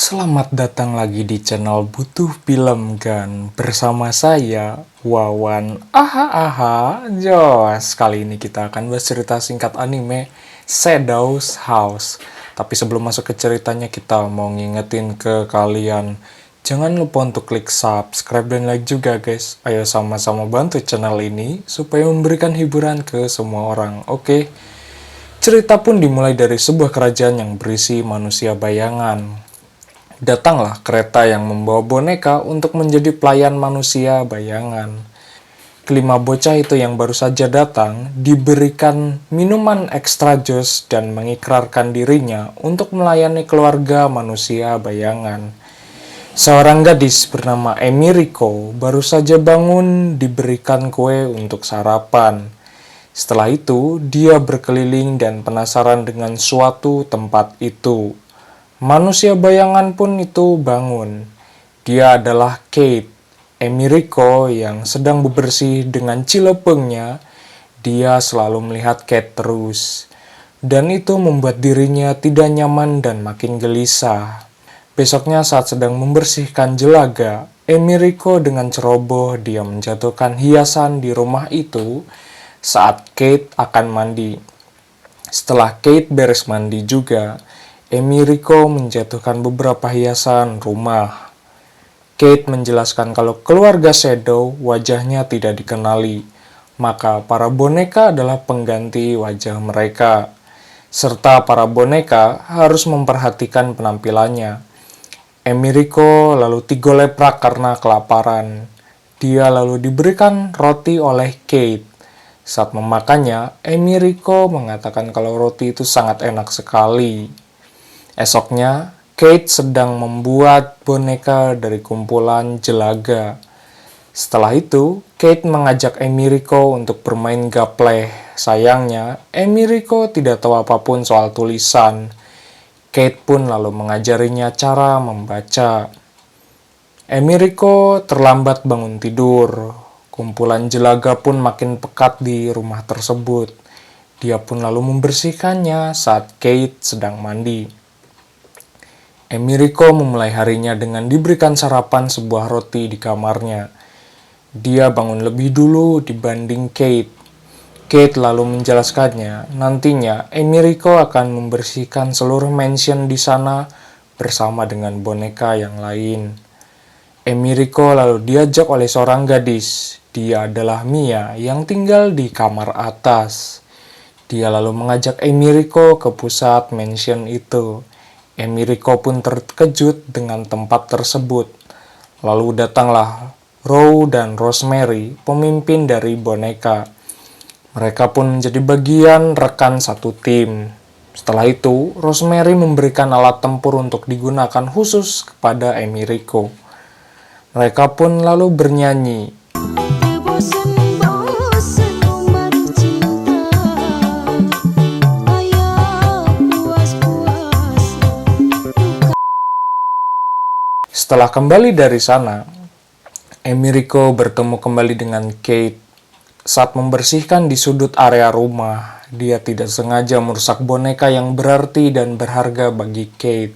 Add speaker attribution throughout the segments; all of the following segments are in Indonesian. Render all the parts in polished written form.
Speaker 1: Selamat datang lagi di channel Butuh Film Gan bersama saya Wawan. Jos. Kali ini kita akan bahas cerita singkat anime Shadow's House. Tapi sebelum masuk ke ceritanya, kita mau ngingetin ke kalian, jangan lupa untuk klik subscribe dan like juga guys. Ayo sama-sama bantu channel ini supaya memberikan hiburan ke semua orang. Oke. Cerita pun dimulai dari sebuah kerajaan yang berisi manusia bayangan. Datanglah kereta yang membawa boneka untuk menjadi pelayan manusia bayangan. Kelima bocah itu yang baru saja datang diberikan minuman ekstra jos dan mengikrarkan dirinya untuk melayani keluarga manusia bayangan. Seorang gadis bernama Emiriko baru saja bangun diberikan kue untuk sarapan. Setelah itu, dia berkeliling dan penasaran dengan suatu tempat itu. Manusia bayangan pun itu bangun. Dia adalah Kate, Emiriko yang sedang bebersih dengan cilepengnya. Dia selalu melihat Kate terus. Dan itu membuat dirinya tidak nyaman dan makin gelisah. Besoknya saat sedang membersihkan jelaga, Emiriko dengan ceroboh dia menjatuhkan hiasan di rumah itu saat Kate akan mandi. Setelah Kate beres mandi juga, Emiriko menjatuhkan beberapa hiasan rumah. Kate menjelaskan kalau keluarga Shadow wajahnya tidak dikenali, maka para boneka adalah pengganti wajah mereka, serta para boneka harus memperhatikan penampilannya. Emiriko lalu tigoleprak karena kelaparan. Dia lalu diberikan roti oleh Kate. Saat memakannya, Emiriko mengatakan kalau roti itu sangat enak sekali. Esoknya, Kate sedang membuat boneka dari kumpulan jelaga. Setelah itu, Kate mengajak Emiriko untuk bermain gapleh. Sayangnya, Emiriko tidak tahu apapun soal tulisan. Kate pun lalu mengajarinya cara membaca. Emiriko terlambat bangun tidur. Kumpulan jelaga pun makin pekat di rumah tersebut. Dia pun lalu membersihkannya saat Kate sedang mandi. Emiriko memulai harinya dengan diberikan sarapan sebuah roti di kamarnya. Dia bangun lebih dulu dibanding Kate. Kate lalu menjelaskannya, nantinya Emiriko akan membersihkan seluruh mansion di sana bersama dengan boneka yang lain. Emiriko lalu diajak oleh seorang gadis. Dia adalah Mia yang tinggal di kamar atas. Dia lalu mengajak Emiriko ke pusat mansion itu. Emiriko pun terkejut dengan tempat tersebut. Lalu datanglah Row dan Rosemary, pemimpin dari boneka. Mereka pun menjadi bagian rekan satu tim. Setelah itu, Rosemary memberikan alat tempur untuk digunakan khusus kepada Emiriko. Mereka pun lalu bernyanyi. Setelah kembali dari sana, Emiriko bertemu kembali dengan Kate. Saat membersihkan di sudut area rumah, dia tidak sengaja merusak boneka yang berarti dan berharga bagi Kate.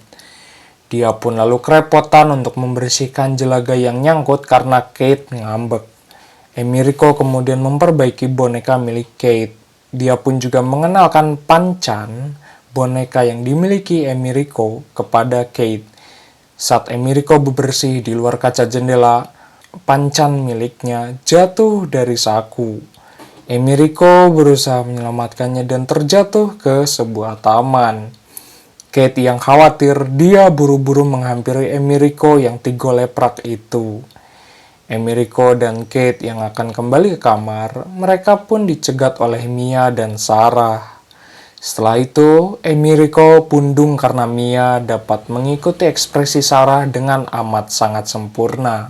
Speaker 1: Dia pun lalu kerepotan untuk membersihkan jelaga yang nyangkut karena Kate ngambek. Emiriko kemudian memperbaiki boneka milik Kate. Dia pun juga mengenalkan Pancan, boneka yang dimiliki Emiriko, kepada Kate. Saat Emiriko bebersih di luar kaca jendela, Pancan miliknya jatuh dari saku. Emiriko berusaha menyelamatkannya dan terjatuh ke sebuah taman. Kate yang khawatir, dia buru-buru menghampiri Emiriko yang tigoleprak itu. Emiriko dan Kate yang akan kembali ke kamar, mereka pun dicegat oleh Mia dan Sarah. Setelah itu, Emiriko pundung karena Mia dapat mengikuti ekspresi Sarah dengan amat sangat sempurna.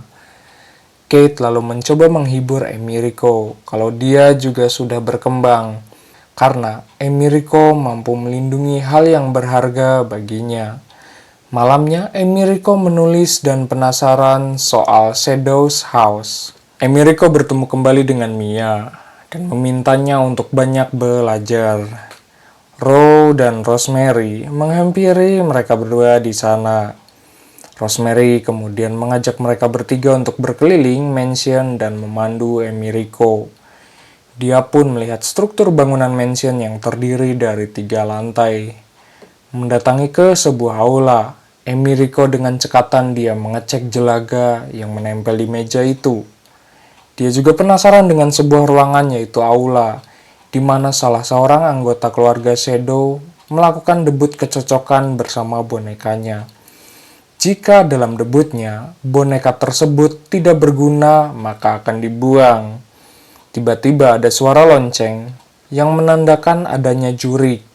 Speaker 1: Kate lalu mencoba menghibur Emiriko kalau dia juga sudah berkembang, karena Emiriko mampu melindungi hal yang berharga baginya. Malamnya, Emiriko menulis dan penasaran soal Shadow's House. Emiriko bertemu kembali dengan Mia dan memintanya untuk banyak belajar. Row dan Rosemary menghampiri mereka berdua di sana. Rosemary kemudian mengajak mereka bertiga untuk berkeliling mansion dan memandu Emirico. Dia pun melihat struktur bangunan mansion yang terdiri dari 3 lantai. Mendatangi ke sebuah aula, Emirico dengan cekatan dia mengecek jelaga yang menempel di meja itu. Dia juga penasaran dengan sebuah ruangan yaitu aula, di mana salah seorang anggota keluarga Shadow melakukan debut kecocokan bersama bonekanya. Jika dalam debutnya, boneka tersebut tidak berguna, maka akan dibuang. Tiba-tiba ada suara lonceng yang menandakan adanya jurik.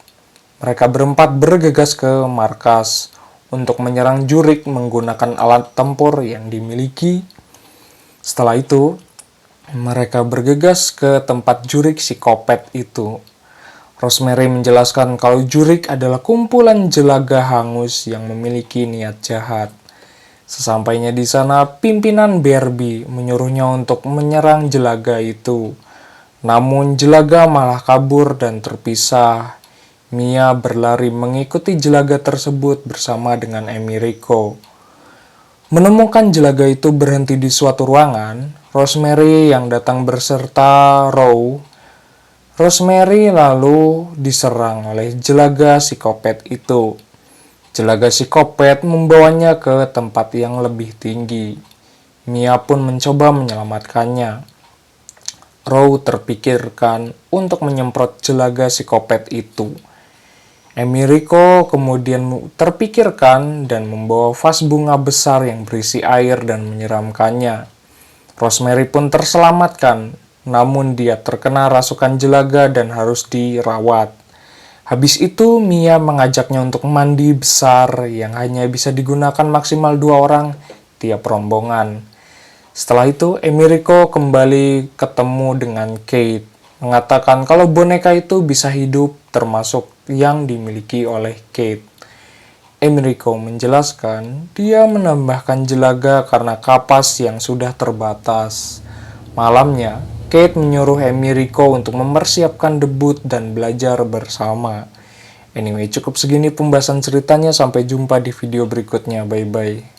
Speaker 1: Mereka berempat bergegas ke markas untuk menyerang jurik menggunakan alat tempur yang dimiliki. Setelah itu, mereka bergegas ke tempat jurik psikopat itu. Rosemary menjelaskan kalau jurik adalah kumpulan jelaga hangus yang memiliki niat jahat. Sesampainya di sana, pimpinan Barbie menyuruhnya untuk menyerang jelaga itu. Namun jelaga malah kabur dan terpisah. Mia berlari mengikuti jelaga tersebut bersama dengan Emirico. Menemukan jelaga itu berhenti di suatu ruangan, Rosemary yang datang beserta Rosemary lalu diserang oleh jelaga psikopat itu. Jelaga psikopat membawanya ke tempat yang lebih tinggi. Mia pun mencoba menyelamatkannya. Row terpikirkan untuk menyemprot jelaga psikopat itu. Emirico kemudian terpikirkan dan membawa vas bunga besar yang berisi air dan menyiramkannya. Rosemary pun terselamatkan, namun dia terkena rasukan jelaga dan harus dirawat. Habis itu, Mia mengajaknya untuk mandi besar yang hanya bisa digunakan maksimal 2 orang tiap rombongan. Setelah itu, Emirico kembali ketemu dengan Kate, mengatakan kalau boneka itu bisa hidup termasuk yang dimiliki oleh Kate. Emirico menjelaskan dia menambahkan jelaga karena kapas yang sudah terbatas. Malamnya, Kate menyuruh Emirico untuk mempersiapkan debut dan belajar bersama. Anyway, cukup segini pembahasan ceritanya. Sampai jumpa di video berikutnya. Bye-bye.